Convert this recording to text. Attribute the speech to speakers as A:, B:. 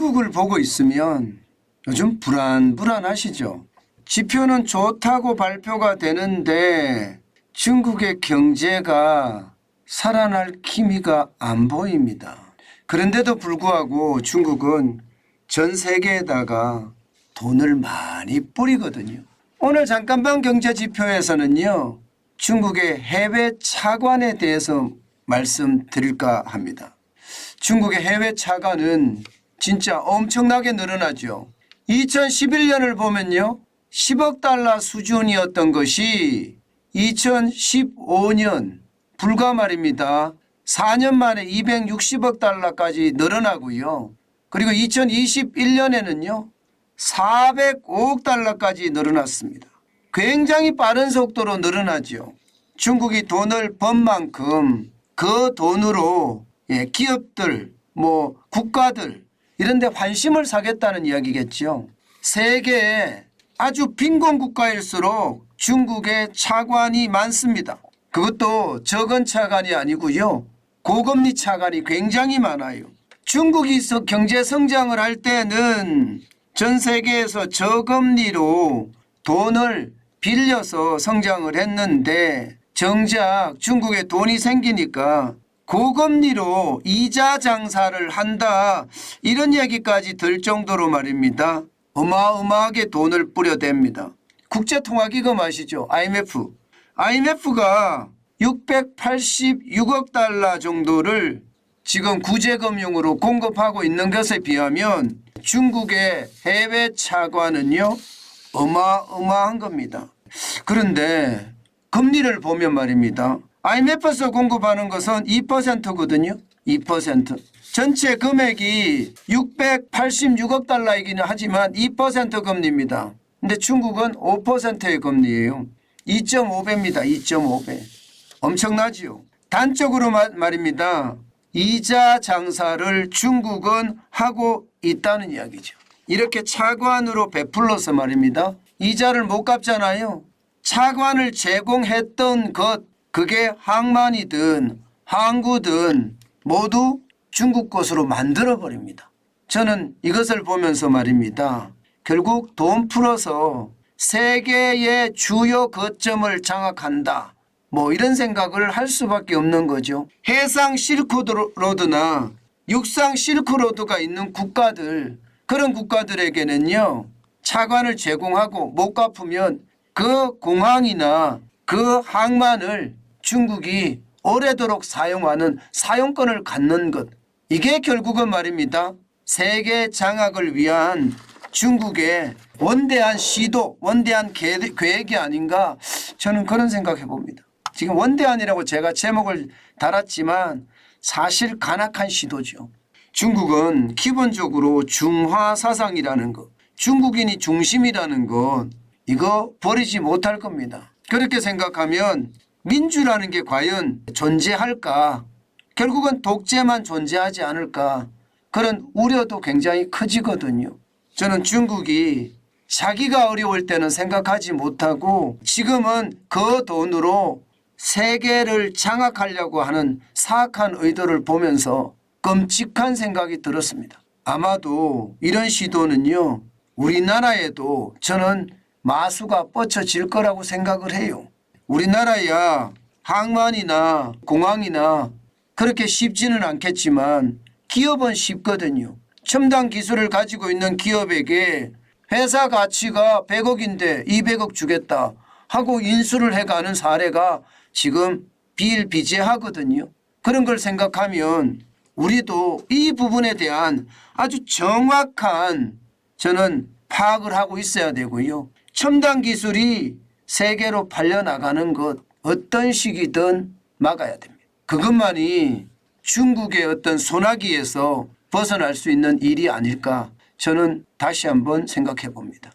A: 중국을 보고 있으면 요즘 불안하시죠? 지표는 좋다고 발표가 되는데 중국의 경제가 살아날 기미가 안 보입니다. 그런데도 불구하고 중국은 전 세계에다가 돈을 많이 뿌리거든요. 오늘 잠깐만 경제지표에서는요, 중국의 해외 차관에 대해서 말씀드릴까 합니다. 중국의 해외 차관은 진짜 엄청나게 늘어나죠. 2011년을 보면요, 10억 달러 수준이었던 것이 2015년 불과 말입니다. 4년 만에 260억 달러까지 늘어나고요. 그리고 2021년에는요. 405억 달러까지 늘어났습니다. 굉장히 빠른 속도로 늘어나죠. 중국이 돈을 번 만큼 그 돈으로 기업들, 국가들 이런 데 환심을 사겠다는 이야기겠죠. 세계에 아주 빈곤 국가일수록 중국의 차관이 많습니다. 그것도 적은 차관이 아니고요. 고금리 차관이 굉장히 많아요. 중국이 경제 성장을 할 때는 전 세계에서 저금리로 돈을 빌려서 성장을 했는데 정작 중국에 돈이 생기니까 고금리로 이자 장사를 한다 이런 얘기까지 들 정도로 말입니다. 어마어마하게 돈을 뿌려댑니다. 국제통화기금 아시죠? IMF가 686억 달러 정도를 지금 구제금융으로 공급하고 있는 것에 비하면 중국의 해외 차관은요 어마어마한 겁니다. 그런데 금리를 보면 말입니다. IMF에서 공급하는 것은 2%거든요. 2%. 전체 금액이 686억 달러이기는 하지만 2% 금리입니다. 근데 중국은 5%의 금리예요. 2.5배입니다. 2.5배. 엄청나지요. 단적으로 말입니다. 이자 장사를 중국은 하고 있다는 이야기죠. 이렇게 차관으로 베풀러서 말입니다. 이자를 못 갚잖아요. 차관을 제공했던 것, 그게 항만이든 항구든 모두 중국 것으로 만들어버립니다. 저는 이것을 보면서 말입니다. 결국 돈 풀어서 세계의 주요 거점을 장악한다. 이런 생각을 할 수밖에 없는 거죠. 해상 실크로드나 육상 실크로드가 있는 국가들, 그런 국가들에게는요, 차관을 제공하고 못 갚으면 그 공항이나 그 항만을 중국이 오래도록 사용하는 사용권을 갖는 것. 이게 결국은 말입니다. 세계 장악을 위한 중국의 원대한 시도, 원대한 계획이 아닌가 저는 그런 생각해 봅니다. 지금 원대한이라고 제가 제목을 달았지만 사실 간악한 시도죠. 중국은 기본적으로 중화 사상이라는 것, 중국인이 중심이라는 것, 이거 버리지 못할 겁니다. 그렇게 생각하면 민주라는 게 과연 존재할까? 결국은 독재만 존재하지 않을까? 그런 우려도 굉장히 커지거든요. 저는 중국이 자기가 어려울 때는 생각하지 못하고 지금은 그 돈으로 세계를 장악하려고 하는 사악한 의도를 보면서 끔찍한 생각이 들었습니다. 아마도 이런 시도는요, 우리나라에도 저는 마수가 뻗쳐질 거라고 생각을 해요. 우리나라야 항만이나 공항이나 그렇게 쉽지는 않겠지만 기업은 쉽거든요. 첨단 기술을 가지고 있는 기업에게 회사 가치가 100억인데 200억 주겠다 하고 인수를 해가는 사례가 지금 비일비재하거든요. 그런 걸 생각하면 우리도 이 부분에 대한 아주 정확한 저는 파악을 하고 있어야 되고요. 첨단 기술이 세계로 팔려나가는 것 어떤 시기든 막아야 됩니다. 그것만이 중국의 어떤 소나기에서 벗어날 수 있는 일이 아닐까 저는 다시 한번 생각해 봅니다.